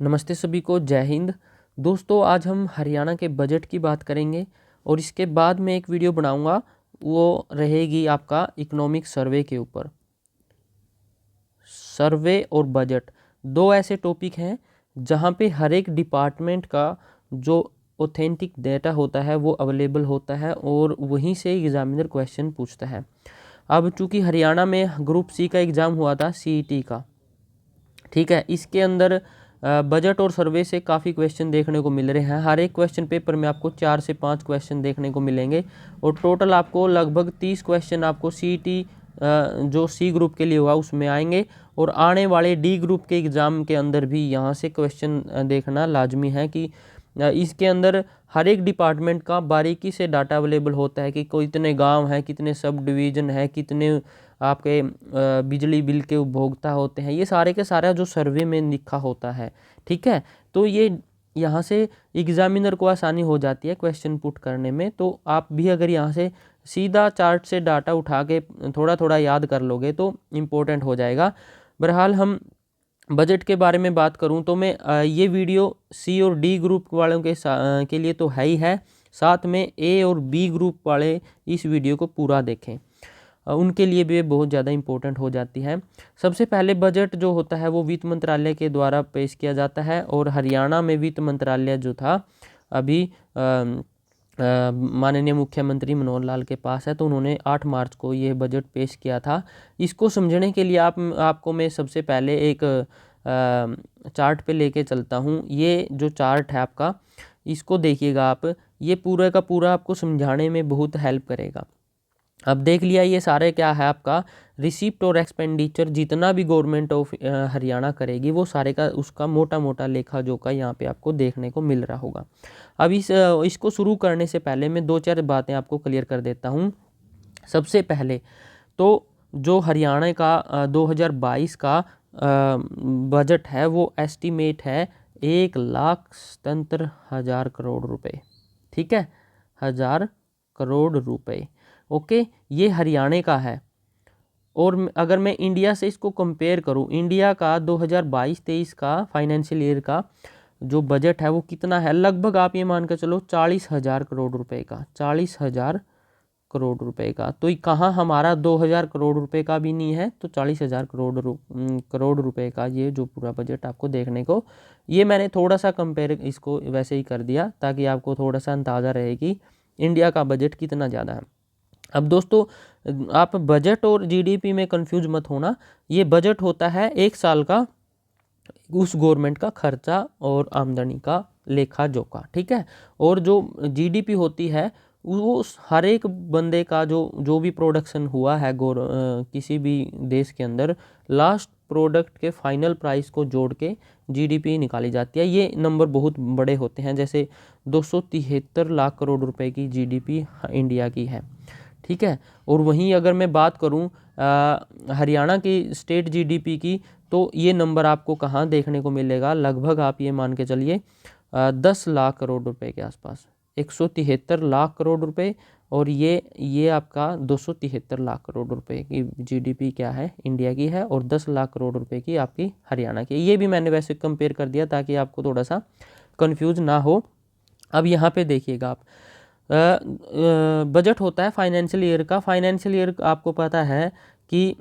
नमस्ते सभी को, जय हिंद। दोस्तों, आज हम हरियाणा के बजट की बात करेंगे और इसके बाद मैं एक वीडियो बनाऊंगा, वो रहेगी आपका इकोनॉमिक सर्वे के ऊपर। सर्वे और बजट दो ऐसे टॉपिक हैं जहां पे हर एक डिपार्टमेंट का जो ऑथेंटिक डेटा होता है वो अवेलेबल होता है और वहीं से एग्जामिनर क्वेश्चन पूछता है। अब चूंकि हरियाणा में ग्रुप सी का एग्ज़ाम हुआ था, सीईटी का, ठीक है, इसके अंदर बजट और सर्वे से काफ़ी क्वेश्चन देखने को मिल रहे हैं। हर एक क्वेश्चन पेपर में आपको 4 से 5 क्वेश्चन देखने को मिलेंगे और टोटल आपको लगभग 30 क्वेश्चन आपको सीईटी जो सी ग्रुप के लिए हुआ उसमें आएंगे और आने वाले डी ग्रुप के एग्ज़ाम के अंदर भी यहाँ से क्वेश्चन देखना लाजमी है कि इसके अंदर हर एक डिपार्टमेंट का बारीकी से डाटा अवेलेबल होता है कि कोई कितने गांव हैं, कितने सब डिवीज़न है, कितने आपके बिजली बिल के उपभोक्ता होते हैं, ये सारे के सारा जो सर्वे में लिखा होता है। ठीक है, तो ये यहाँ से एग्जामिनर को आसानी हो जाती है क्वेश्चन पुट करने में। तो आप भी अगर यहाँ से सीधा चार्ट से डाटा उठा के थोड़ा थोड़ा याद कर लोगे तो इम्पोर्टेंट हो जाएगा। बहरहाल हम बजट के बारे में बात करूं तो मैं ये वीडियो सी और डी ग्रुप वालों के लिए तो है ही है, साथ में ए और बी ग्रुप वाले इस वीडियो को पूरा देखें, उनके लिए भी बहुत ज़्यादा इम्पोर्टेंट हो जाती है। सबसे पहले बजट जो होता है वो वित्त मंत्रालय के द्वारा पेश किया जाता है और हरियाणा में वित्त मंत्रालय जो था अभी माननीय मुख्यमंत्री मनोहर लाल के पास है, तो उन्होंने 8 मार्च को ये बजट पेश किया था। इसको समझने के लिए आपको मैं सबसे पहले एक चार्ट पे लेके चलता हूँ। ये जो चार्ट है आपका, इसको देखिएगा आप, ये पूरा का पूरा आपको समझाने में बहुत हेल्प करेगा। अब देख लिया, ये सारे क्या है आपका रिसिप्ट और एक्सपेंडिचर, जितना भी गवर्नमेंट ऑफ हरियाणा करेगी वो सारे का उसका मोटा मोटा लेखा जोखा यहाँ पे आपको देखने को मिल रहा होगा। अब इसको शुरू करने से पहले मैं 2-4 बातें आपको क्लियर कर देता हूँ। सबसे पहले तो जो हरियाणा का 2022 का बजट है वो एस्टीमेट है 1,77,000 करोड़ रुपए। ठीक है, 1000 करोड़ रुपए। ओके, ये हरियाणा का है। और अगर मैं इंडिया से इसको कंपेयर करूं, इंडिया का 2022-23 का फाइनेंशियल ईयर का जो बजट है वो कितना है, लगभग आप ये मान कर चलो 40,000 करोड़ रुपए का, 40,000 करोड़ रुपए का। तो कहाँ हमारा 2,000 करोड़ रुपए का भी नहीं है, तो 40,000 करोड़ रुपए का ये जो पूरा बजट आपको देखने को, ये मैंने थोड़ा सा कंपेयर इसको वैसे ही कर दिया ताकि आपको थोड़ा सा अंदाज़ा रहे कि इंडिया का बजट कितना ज़्यादा है। अब दोस्तों, आप बजट और जीडीपी में कंफ्यूज मत होना। ये बजट होता है एक साल का उस गवर्नमेंट का खर्चा और आमदनी का लेखा जोखा। ठीक है, और जो जीडीपी होती है वो हर एक बंदे का जो भी प्रोडक्शन हुआ है किसी भी देश के अंदर, लास्ट प्रोडक्ट के फाइनल प्राइस को जोड़ के जीडीपी निकाली जाती है। ये नंबर बहुत बड़े होते हैं, जैसे 273 लाख करोड़ रुपए की जीडीपी इंडिया की है। ठीक है, और वहीं अगर मैं बात करूं हरियाणा की स्टेट जीडीपी की, तो ये नंबर आपको कहाँ देखने को मिलेगा, लगभग आप ये मान के चलिए 10 लाख करोड़ रुपए के आसपास, 173 लाख करोड़ रुपए। और ये आपका 273 लाख करोड़ रुपए की जीडीपी क्या है, इंडिया की है, और 10 लाख करोड़ रुपए की आपकी हरियाणा की। ये भी मैंने वैसे कंपेयर कर दिया ताकि आपको थोड़ा सा कंफ्यूज ना हो। अब यहाँ पे देखिएगा आप, बजट होता है फाइनेंशियल ईयर का। फाइनेंशियल ईयर आपको पता है कि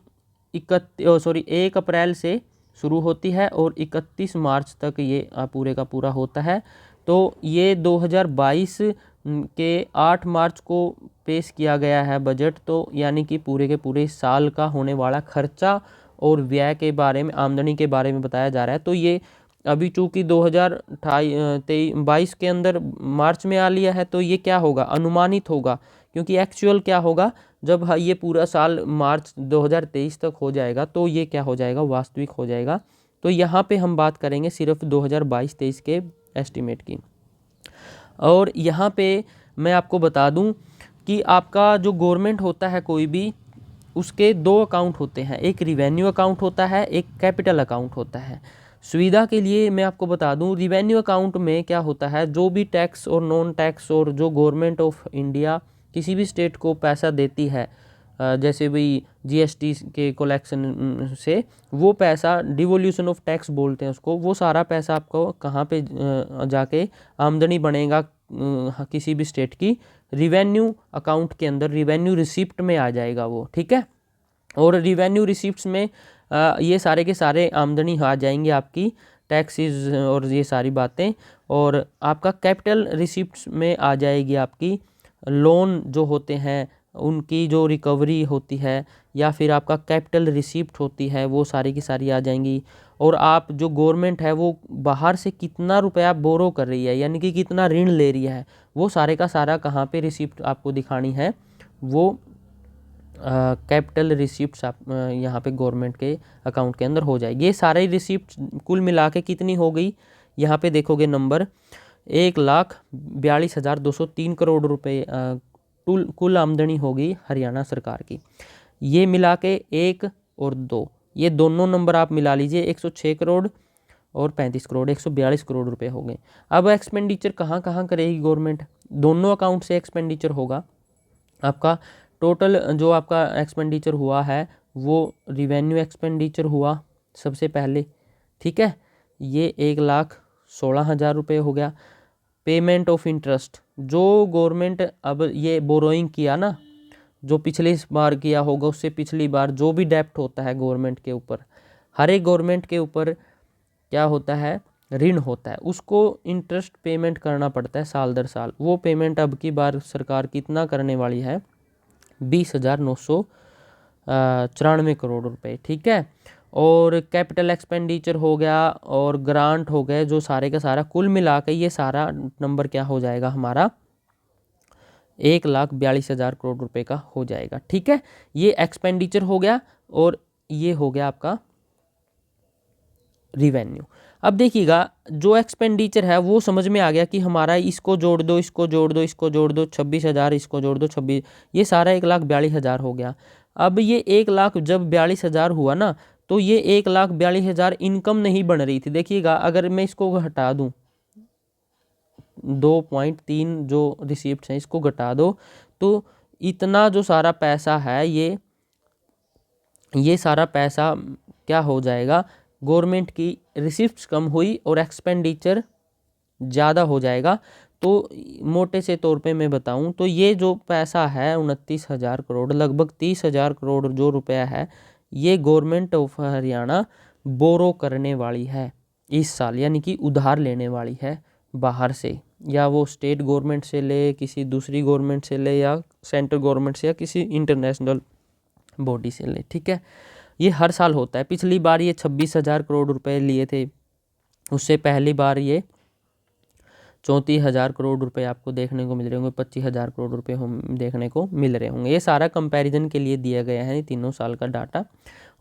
1 अप्रैल से शुरू होती है और 31 मार्च तक ये पूरे का पूरा होता है। तो ये 2022 के 8 मार्च को पेश किया गया है बजट, तो यानी कि पूरे के पूरे साल का होने वाला खर्चा और व्यय के बारे में, आमदनी के बारे में बताया जा रहा है। तो ये अभी चूंकि 2022 के अंदर मार्च में आ लिया है, तो ये क्या होगा, अनुमानित होगा, क्योंकि एक्चुअल क्या होगा जब ये पूरा साल मार्च 2023 तक हो जाएगा तो ये क्या हो जाएगा, वास्तविक हो जाएगा। तो यहाँ पे हम बात करेंगे सिर्फ 2022-23 के एस्टीमेट की। और यहाँ पे मैं आपको बता दूँ कि आपका जो गवर्नमेंट होता है कोई भी, उसके 2 अकाउंट होते हैं, एक रिवेन्यू अकाउंट होता है, एक कैपिटल अकाउंट होता है। सुविधा के लिए मैं आपको बता दूं, रिवेन्यू अकाउंट में क्या होता है, जो भी टैक्स और नॉन टैक्स और जो गवर्नमेंट ऑफ इंडिया किसी भी स्टेट को पैसा देती है जैसे भी जीएसटी के कलेक्शन से, वो पैसा डिवोल्यूशन ऑफ टैक्स बोलते हैं उसको, वो सारा पैसा आपको कहाँ पे जाके आमदनी बनेगा किसी भी स्टेट की, रिवेन्यू अकाउंट के अंदर, रिवेन्यू रिसिप्ट में आ जाएगा वो, ठीक है। और रिवेन्यू रिसिप्ट्स में ये सारे के सारे आमदनी आ जाएंगे आपकी, टैक्सेस और ये सारी बातें। और आपका कैपिटल रिसिप्ट्स में आ जाएगी आपकी लोन जो होते हैं उनकी जो रिकवरी होती है, या फिर आपका कैपिटल रिसिप्ट होती है, वो सारी की सारी आ जाएंगी। और आप जो गवर्नमेंट है वो बाहर से कितना रुपया बोरो कर रही है, यानी कि कितना ऋण ले रही है, वो सारे का सारा कहाँ पे रिसिप्ट आपको दिखानी है, वो कैपिटल रिसिप्ट्स आप यहाँ पे गवर्नमेंट के अकाउंट के अंदर हो जाएगी। ये सारे रिसिप्ट कुल मिला के कितनी हो गई, यहाँ पे देखोगे नंबर 1,42,203 करोड़ रुपए कुल आमदनी होगी हरियाणा सरकार की। ये मिला के 1 और 2, ये दोनों नंबर आप मिला लीजिए, 106 करोड़ और 35 करोड़, 142 करोड़ रुपए हो गए। अब एक्सपेंडिचर कहाँ कहाँ करेगी गवर्नमेंट, दोनों अकाउंट से एक्सपेंडिचर होगा आपका। टोटल जो आपका एक्सपेंडिचर हुआ है वो रिवेन्यू एक्सपेंडिचर हुआ सबसे पहले, ठीक है, ये 1,16,000 रुपये हो गया। पेमेंट ऑफ इंटरेस्ट, जो गवर्नमेंट अब ये बोरोइंग किया ना, जो पिछली बार किया होगा उससे पिछली बार जो भी डेप्ट होता है गवर्नमेंट के ऊपर, हर एक गवर्नमेंट के ऊपर क्या होता है, ऋण होता है, उसको इंटरेस्ट पेमेंट करना पड़ता है साल दर साल। वो पेमेंट अब की बार सरकार कितना करने वाली है, 20,994 करोड़ रुपए, ठीक है। और कैपिटल एक्सपेंडिचर हो गया और ग्रांट हो गए, जो सारे का सारा कुल मिला के ये सारा नंबर क्या हो जाएगा हमारा, 1,42,000 करोड़ रुपए का हो जाएगा, ठीक है। ये एक्सपेंडिचर हो गया और ये हो गया आपका रिवेन्यू। अब देखिएगा जो एक्सपेंडिचर है वो समझ में आ गया कि हमारा इसको जोड़ दो, इसको जोड़ दो, इसको जोड़ दो, 26,000, इसको जोड़ दो 26, ये सारा 1,42,000 हो गया। अब ये 1,00,000 जब 42,000 हुआ ना, तो ये 1,42,000 इनकम नहीं बन रही थी। देखिएगा अगर मैं इसको हटा दूं, 2.3 जो रिसिप्ट हैं इसको घटा दो, तो इतना जो सारा पैसा है ये सारा पैसा क्या हो जाएगा, गवर्नमेंट की रिसिप्ट्स कम हुई और एक्सपेंडिचर ज़्यादा हो जाएगा। तो मोटे से तौर पे मैं बताऊं तो ये जो पैसा है 29,000 करोड़, लगभग 30,000 करोड़ जो रुपया है, ये गवर्नमेंट ऑफ हरियाणा बोरो करने वाली है इस साल, यानी कि उधार लेने वाली है बाहर से, या वो स्टेट गवर्नमेंट से ले, किसी दूसरी गवर्नमेंट से ले, या सेंट्रल गवर्नमेंट से, या किसी इंटरनेशनल बॉडी से ले, ठीक है। ये हर साल होता है। पिछली बार ये 26,000 करोड़ रुपए लिए थे, उससे पहली बार ये 34,000 करोड़ रुपए आपको देखने को मिल रहे होंगे, 25,000 करोड़ रुपए हम देखने को मिल रहे होंगे। ये सारा कंपैरिजन के लिए दिया गया है तीनों साल का डाटा,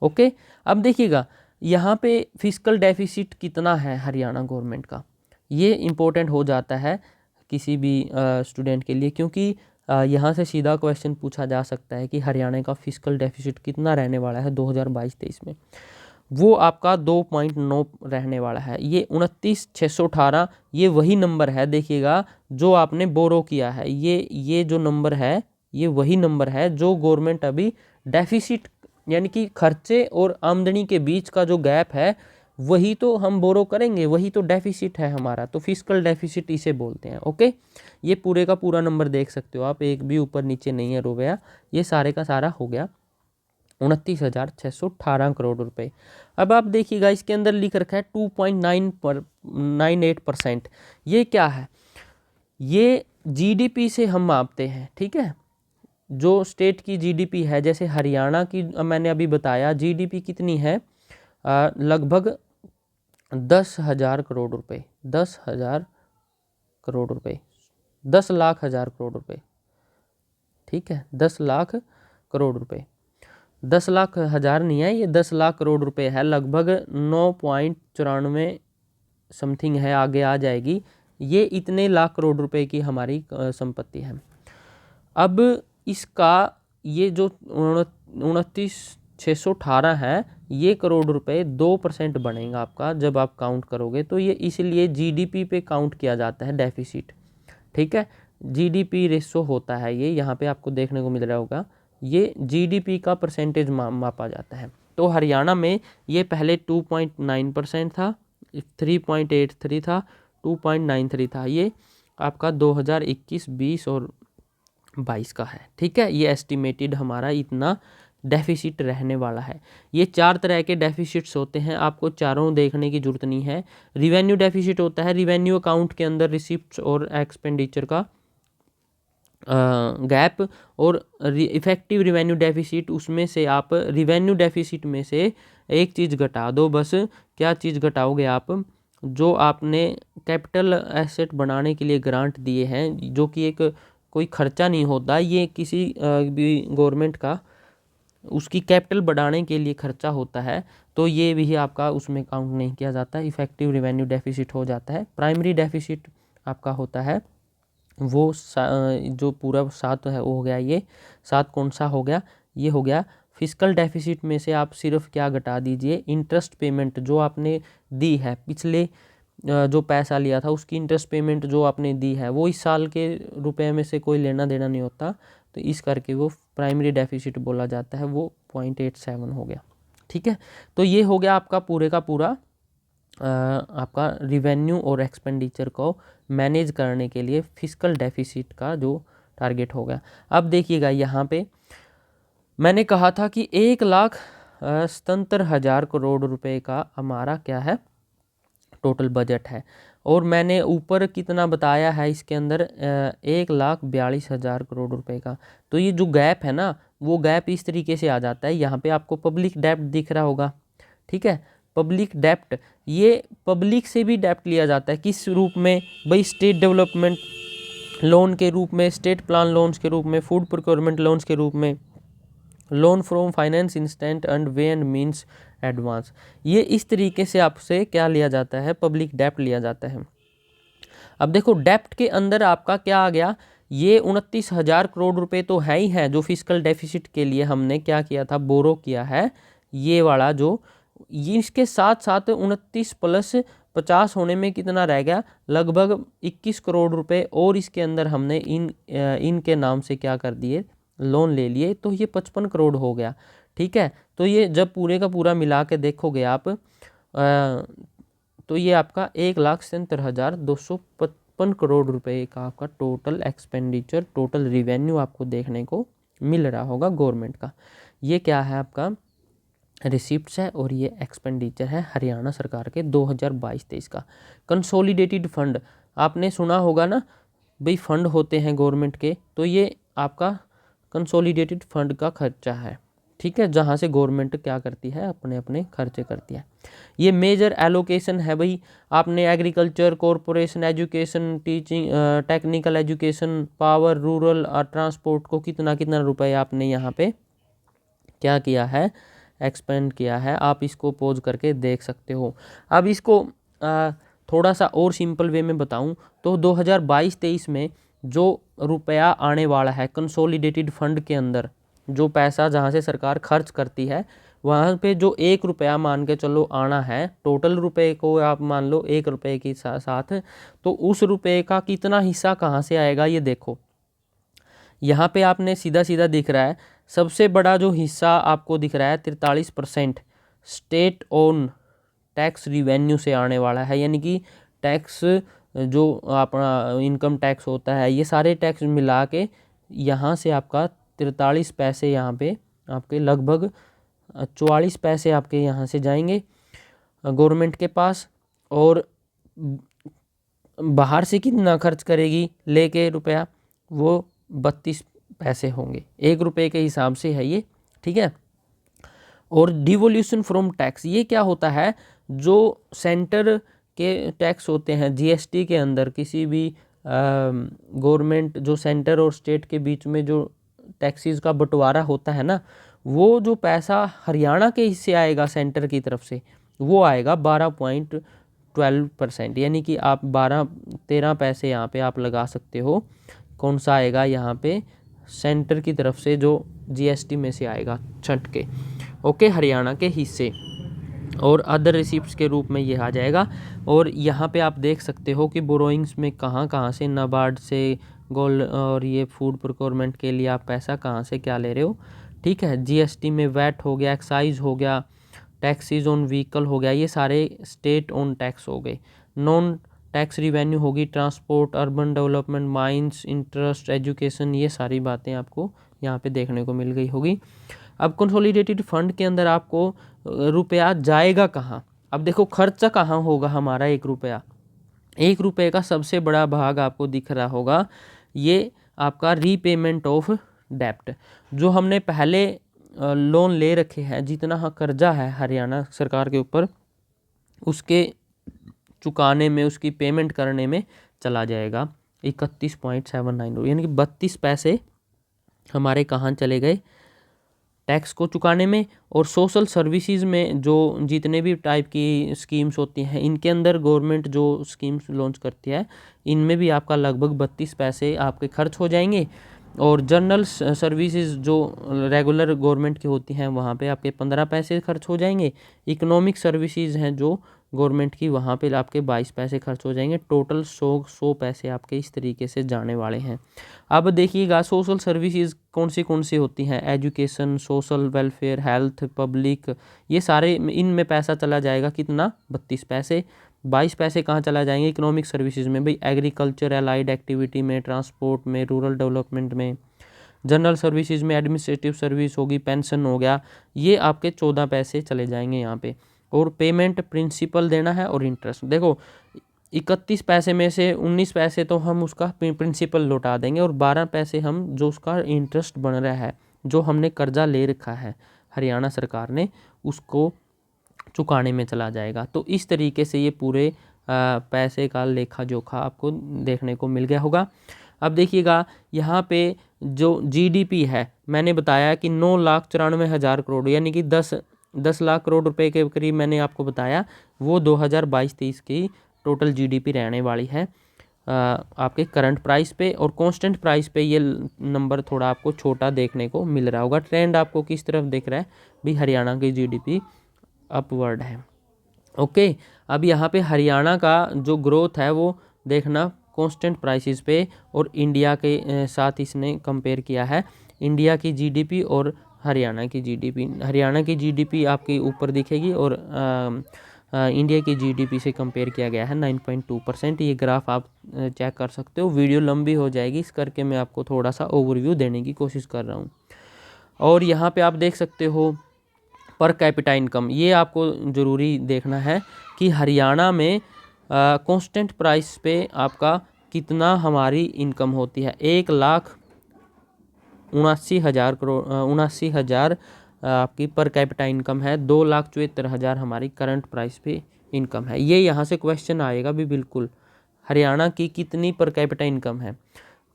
ओके। अब देखिएगा यहाँ पे फिस्कल डेफिसिट कितना है हरियाणा गवर्नमेंट का, ये इम्पोर्टेंट हो जाता है किसी भी स्टूडेंट के लिए, क्योंकि यहाँ से सीधा क्वेश्चन पूछा जा सकता है कि हरियाणा का फिस्कल डेफिसिट कितना रहने वाला है 2022-23 में। वो आपका 2.9 रहने वाला है। ये 29,618 ये वही नंबर है, देखिएगा जो आपने बोरो किया है, ये जो नंबर है ये वही नंबर है जो गवर्नमेंट अभी डेफिसिट, यानी कि खर्चे और आमदनी के बीच का जो गैप है वही तो हम बोरो करेंगे, वही तो डेफिसिट है हमारा, तो फिस्कल डेफिसिट इसे बोलते हैं, ओके। ये पूरे का पूरा नंबर देख सकते हो आप, एक भी ऊपर नीचे नहीं है रुपया, ये सारे का सारा हो गया 29,618 करोड़ रुपए। अब आप देखिएगा इसके अंदर लिख रखा है 2.98%। ये क्या है, ये जीडीपी से हम मापते हैं, ठीक है। जो स्टेट की जीडीपी है, जैसे हरियाणा की मैंने अभी बताया जीडीपी कितनी है, लगभग 10,000 करोड़ रुपए, 10,000 करोड़ रुपए, 10,00,000 करोड़ रुपए, ठीक है, 10,00,000 करोड़ रुपए, 10,00,000 नहीं है, ये 10,00,000 करोड़ रुपए है, लगभग 9.94 समथिंग है, आगे आ जाएगी। ये इतने लाख करोड़ रुपए की हमारी संपत्ति है। अब इसका ये जो 29,618 है, ये करोड़ रुपए 2% बनेगा आपका जब आप काउंट करोगे, तो ये इसलिए जीडीपी पे काउंट किया जाता है डेफिसिट, ठीक है। जीडीपी रेशो होता है ये, यहाँ पे आपको देखने को मिल रहा होगा ये जीडीपी का परसेंटेज मापा जाता है। तो हरियाणा में ये पहले 2.9% था, 3.83 था, 2.93 था। ये आपका 2021, 20 और 22 का है। ठीक है, ये एस्टिमेटेड हमारा इतना डेफिसिट रहने वाला है। ये 4 तरह के डेफिसिट्स होते हैं, आपको चारों देखने की जरूरत नहीं है। रिवेन्यू डेफिसिट होता है, रिवेन्यू अकाउंट के अंदर रिसिप्ट्स और एक्सपेंडिचर का गैप, और इफेक्टिव रिवेन्यू डेफिसिट, उसमें से आप रिवेन्यू डेफिसिट में से एक चीज़ घटा दो बस। क्या चीज़ घटाओगे आप? जो आपने कैपिटल एसेट बनाने के लिए ग्रांट दिए हैं, जो कि एक कोई खर्चा नहीं होता, ये किसी भी गवर्नमेंट का उसकी कैपिटल बढ़ाने के लिए खर्चा होता है, तो ये भी आपका उसमें काउंट नहीं किया जाता, इफेक्टिव रिवेन्यू डेफिसिट हो जाता है। प्राइमरी डेफिसिट आपका होता है वो जो पूरा 7 है वो हो गया। ये 7 कौन सा हो गया? ये हो गया फिस्कल डेफिसिट में से आप सिर्फ क्या घटा दीजिए? इंटरेस्ट पेमेंट जो आपने दी है, पिछले जो पैसा लिया था उसकी इंटरेस्ट पेमेंट जो आपने दी है, वो इस साल के रुपए में से कोई लेना देना नहीं होता, तो इस करके वो प्राइमरी डेफिसिट बोला जाता है, वो 0.87 हो गया। ठीक है, तो ये हो गया आपका पूरे का पूरा आपका रिवेन्यू और एक्सपेंडिचर को मैनेज करने के लिए फिस्कल डेफिसिट का जो टारगेट हो गया। अब देखिएगा यहाँ पे मैंने कहा था कि 1,77,000 करोड़ रुपए का हमारा क्या है, टोटल बजट है, और मैंने ऊपर कितना बताया है इसके अंदर 1,42,000 करोड़ रुपए का। तो ये जो गैप है ना, वो गैप इस तरीके से आ जाता है। यहाँ पे आपको पब्लिक डेब्ट दिख रहा होगा, ठीक है, पब्लिक डेप्ट, ये पब्लिक से भी डेप्ट लिया जाता है। किस रूप में भाई? स्टेट डेवलपमेंट लोन के रूप में, स्टेट प्लान लोन्स के रूप में, फूड प्रोक्योरमेंट लोन्स के रूप में, loan from finance instant and way and means advance. ये इस तरीके से आपसे क्या लिया जाता है? पब्लिक डेप्ट लिया जाता है। अब देखो डेप्ट के अंदर आपका क्या आ गया? ये 29,000 करोड़ रुपए तो है ही है, जो फिस्कल डेफिसिट के लिए हमने क्या किया था? बोरो किया है। ये वाला जो ये इसके साथ साथ 29 प्लस 50 होने में कितना रह गया? लगभग 21 करोड़ रुपए, और इसके अंदर हमने इनके नाम से क्या कर दिए? लोन ले लिए, तो ये 55 करोड़ हो गया। ठीक है, तो ये जब पूरे का पूरा मिला के देखोगे आप तो ये आपका 1,77,255 करोड़ रुपए का आपका टोटल एक्सपेंडिचर, टोटल रिवेन्यू आपको देखने को मिल रहा होगा गवर्नमेंट का। ये क्या है? आपका रिसिप्ट्स है, और ये एक्सपेंडिचर है हरियाणा सरकार के 2022-23 का। कंसोलिडेटेड फंड आपने सुना होगा ना भाई, फंड होते हैं गवर्नमेंट के, तो ये आपका कंसोलिडेटेड फंड का खर्चा है। ठीक है, जहाँ से गवर्नमेंट क्या करती है? अपने अपने खर्चे करती है। ये मेजर एलोकेशन है भाई, आपने agriculture, corporation, education, teaching, technical education, power, rural और ट्रांसपोर्ट को कितना कितना रुपए आपने यहाँ पे क्या किया है? एक्सपेंड किया है। आप इसको पोज करके देख सकते हो। अब इसको थोड़ा सा और सिंपल वे में बताऊं तो 2022-23 में जो रुपया आने वाला है कंसोलिडेटेड फंड के अंदर, जो पैसा जहां से सरकार खर्च करती है, वहाँ पे जो 1 रुपया मान के चलो आना है, टोटल रुपए को आप मान लो 1 रुपये के साथ, तो उस रुपये का कितना हिस्सा कहाँ से आएगा? ये देखो यहाँ पे आपने सीधा सीधा दिख रहा है, सबसे बड़ा जो हिस्सा आपको दिख रहा है 43% स्टेट ओन टैक्स रिवेन्यू से आने वाला है। यानी कि टैक्स जो अपना इनकम टैक्स होता है, ये सारे टैक्स मिला के यहाँ से आपका 43 पैसे यहाँ पे आपके लगभग 44 पैसे आपके यहाँ से जाएंगे गवर्नमेंट के पास, और बाहर से कितना खर्च करेगी लेके रुपया? वो 32 पैसे होंगे, 1 रुपये के हिसाब से है ये। ठीक है, और डिवोल्यूशन फ्रॉम टैक्स, ये क्या होता है? जो सेंटर के टैक्स होते हैं जीएसटी के अंदर, किसी भी गवर्नमेंट जो सेंटर और स्टेट के बीच में जो टैक्सेस का बंटवारा होता है ना, वो जो पैसा हरियाणा के हिस्से आएगा सेंटर की तरफ से, वो आएगा 12.12%। यानी कि आप 12-13 पैसे यहाँ पे आप लगा सकते हो। कौन सा आएगा यहाँ पे? सेंटर की तरफ से जो जीएसटी में से आएगा छट के, ओके, हरियाणा के हिस्से। और अदर रिसिप्ट्स के रूप में ये आ जाएगा। और यहाँ पे आप देख सकते हो कि बोरोइंग्स में कहाँ कहाँ से, नाबार्ड से, गोल्ड और ये फूड प्रोक्योरमेंट के लिए आप पैसा कहाँ से क्या ले रहे हो, ठीक है। जीएसटी में वैट हो गया, एक्साइज हो गया, टैक्सीज ऑन व्हीकल हो गया, ये सारे स्टेट ओन टैक्स हो गए। नॉन टैक्स रिवेन्यू होगी transport, urban development, mines, interest, education, ये सारी बातें आपको यहाँ पे देखने को मिल गई होगी। अब कंसोलिडेटेड फंड के अंदर आपको रुपया जाएगा कहाँ। अब देखो खर्चा कहाँ होगा हमारा 1 रुपया। 1 रुपये का सबसे बड़ा भाग आपको दिख रहा होगा, ये आपका रीपेमेंट ऑफ डेप्ट। जो हमने पहले लोन ले रखे हैं, जितना कर्जा है हरियाणा सरकार के ऊपर, उसके चुकाने में, उसकी पेमेंट करने में चला जाएगा 31.79, यानी कि 32 पैसे हमारे कहाँ चले गए, टैक्स को चुकाने में। और सोशल सर्विसेज में जो जितने भी टाइप की स्कीम्स होती हैं, इनके अंदर गवर्नमेंट जो स्कीम्स लॉन्च करती है, इनमें भी आपका लगभग 32 पैसे आपके खर्च हो जाएंगे। और जनरल सर्विसेज जो रेगुलर गवर्नमेंट की होती हैं, वहाँ पे आपके 15 पैसे खर्च हो जाएंगे। इकोनॉमिक सर्विसेज हैं जो गवर्नमेंट की, वहाँ पे आपके 22 पैसे खर्च हो जाएंगे। टोटल 100 पैसे आपके इस तरीके से जाने वाले हैं। अब देखिएगा सोशल सर्विसेज कौन सी होती हैं, education, social welfare, health, public, ये सारे इनमें पैसा चला जाएगा कितना, 32 पैसे। 22 पैसे कहाँ चला जाएंगे इकोनॉमिक सर्विसेज में, भाई एग्रीकल्चर, एलाइड एक्टिविटी में, ट्रांसपोर्ट में, रूरल डेवलपमेंट में। जनरल सर्विसेज में एडमिनिस्ट्रेटिव सर्विस होगी, पेंशन हो गया, ये आपके 14 पैसे चले जाएंगे यहाँ पे। और पेमेंट प्रिंसिपल देना है और इंटरेस्ट। देखो 31 पैसे में से 19 पैसे तो हम उसका प्रिंसिपल लौटा देंगे, और 12 पैसे हम जो उसका इंटरेस्ट बन रहा है, जो हमने कर्जा ले रखा है हरियाणा सरकार ने, उसको चुकाने में चला जाएगा। तो इस तरीके से ये पूरे पैसे का लेखा जोखा आपको देखने को मिल गया होगा। अब देखिएगा यहाँ पे जो जीडीपी है, मैंने बताया कि 9,94,000 करोड़, यानी कि 10 लाख करोड़ रुपए के करीब मैंने आपको बताया, वो 2022-23 की टोटल जीडीपी रहने वाली है आपके करंट प्राइस पे। और कांस्टेंट प्राइस पे ये नंबर थोड़ा आपको छोटा देखने को मिल रहा होगा। ट्रेंड आपको किस तरफ दिख रहा है भी, हरियाणा की जीडीपी अपवर्ड है। ओके, अब यहाँ पे हरियाणा का जो ग्रोथ है वो देखना कांस्टेंट प्राइसेस पे, और इंडिया के साथ इसने कंपेयर किया है, इंडिया की जीडीपी और हरियाणा की जीडीपी। हरियाणा की जीडीपी आपके ऊपर दिखेगी और इंडिया की जीडीपी से कंपेयर किया गया है 9.2%। ये ग्राफ आप चेक कर सकते हो। वीडियो लंबी हो जाएगी, इस करके मैं आपको थोड़ा सा ओवरव्यू देने की कोशिश कर रहा हूँ। और यहाँ पे आप देख सकते हो पर कैपिटा इनकम, ये आपको ज़रूरी देखना है कि हरियाणा में कांस्टेंट प्राइस पे आपका कितना हमारी इनकम होती है। 1,79,000 करोड़ 79,000 आपकी पर कैपिटा इनकम है। 2,74,000 हमारी करंट प्राइस पे इनकम है। ये यहाँ से क्वेश्चन आएगा भी बिल्कुल, हरियाणा की कितनी पर कैपिटा इनकम है।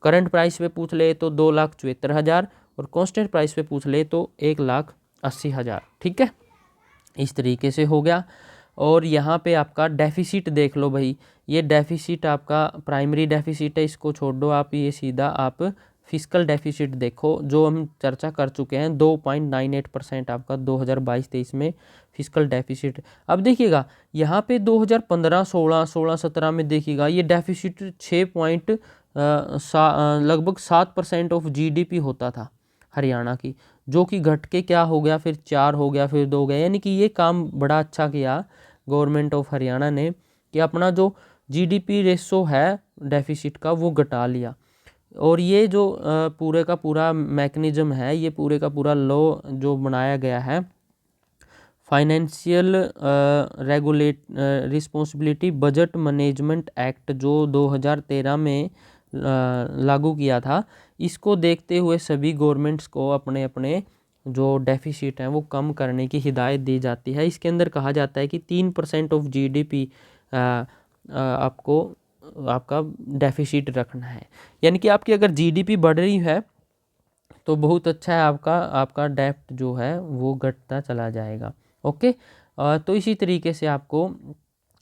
करंट प्राइस पे पूछ ले तो 2,74,000, और कांस्टेंट प्राइस पे पूछ ले तो 1,80,000। ठीक है, इस तरीके से हो गया। और यहाँ पे आपका डेफिसिट देख लो भाई, ये डेफिसिट आपका प्राइमरी डेफिसिट है, इसको छोड़ दो आप, ये सीधा आप फिस्कल डेफिसिट देखो, जो हम चर्चा कर चुके हैं। 2.98% आपका 2022-23 में फिस्कल डेफिसिट। अब देखिएगा यहाँ पे 2015-16, 16-17 में देखिएगा ये डेफिसिट लगभग 7% ऑफ जीडीपी होता था हरियाणा की, जो कि घट के क्या हो गया, फिर 4 हो गया, फिर 2 हो गया। यानी कि ये काम बड़ा अच्छा किया गवर्नमेंट ऑफ हरियाणा ने कि अपना जो जीडीपी रेशो है डेफिसिट का वो घटा लिया। और ये जो पूरे का पूरा मैकेनिज्म है, ये पूरे का पूरा लॉ जो बनाया गया है, financial regulate responsibility budget management act, जो 2013 में लागू किया था, इसको देखते हुए सभी गवर्नमेंट्स को अपने अपने जो डेफिसिट हैं वो कम करने की हिदायत दी जाती है। इसके अंदर कहा जाता है कि 3% ऑफ जीडीपी आपको आपका डेफिसिट रखना है। यानी कि आपकी अगर जीडीपी बढ़ रही है तो बहुत अच्छा है, आपका डेप्ट जो है वो घटता चला जाएगा। ओके, तो इसी तरीके से आपको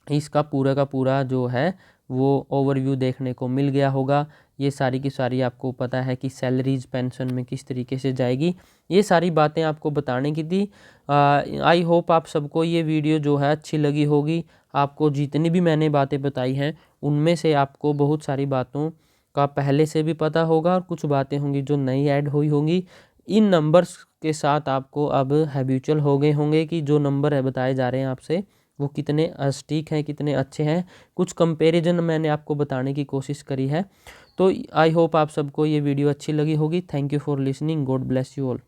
इसका पूरा का पूरा जो है वो ओवरव्यू देखने को मिल गया होगा। ये सारी की सारी आपको पता है कि सैलरीज पेंशन में किस तरीके से जाएगी, ये सारी बातें आपको बताने की थी। आई होप आप सबको ये वीडियो जो है अच्छी लगी होगी। आपको जितनी भी मैंने बातें बताई हैं उनमें से आपको बहुत सारी बातों का पहले से भी पता होगा और कुछ बातें होंगी जो नई ऐड हुई होंगी। इन नंबर्स के साथ आपको अब हैबिचुअल हो गए होंगे कि जो नंबर है बताए जा रहे हैं आपसे वो कितने सटीक हैं, कितने अच्छे हैं। कुछ कंपैरिजन मैंने आपको बताने की कोशिश करी है। तो आई होप आप सबको ये वीडियो अच्छी लगी होगी। Thank you for listening. God bless you all.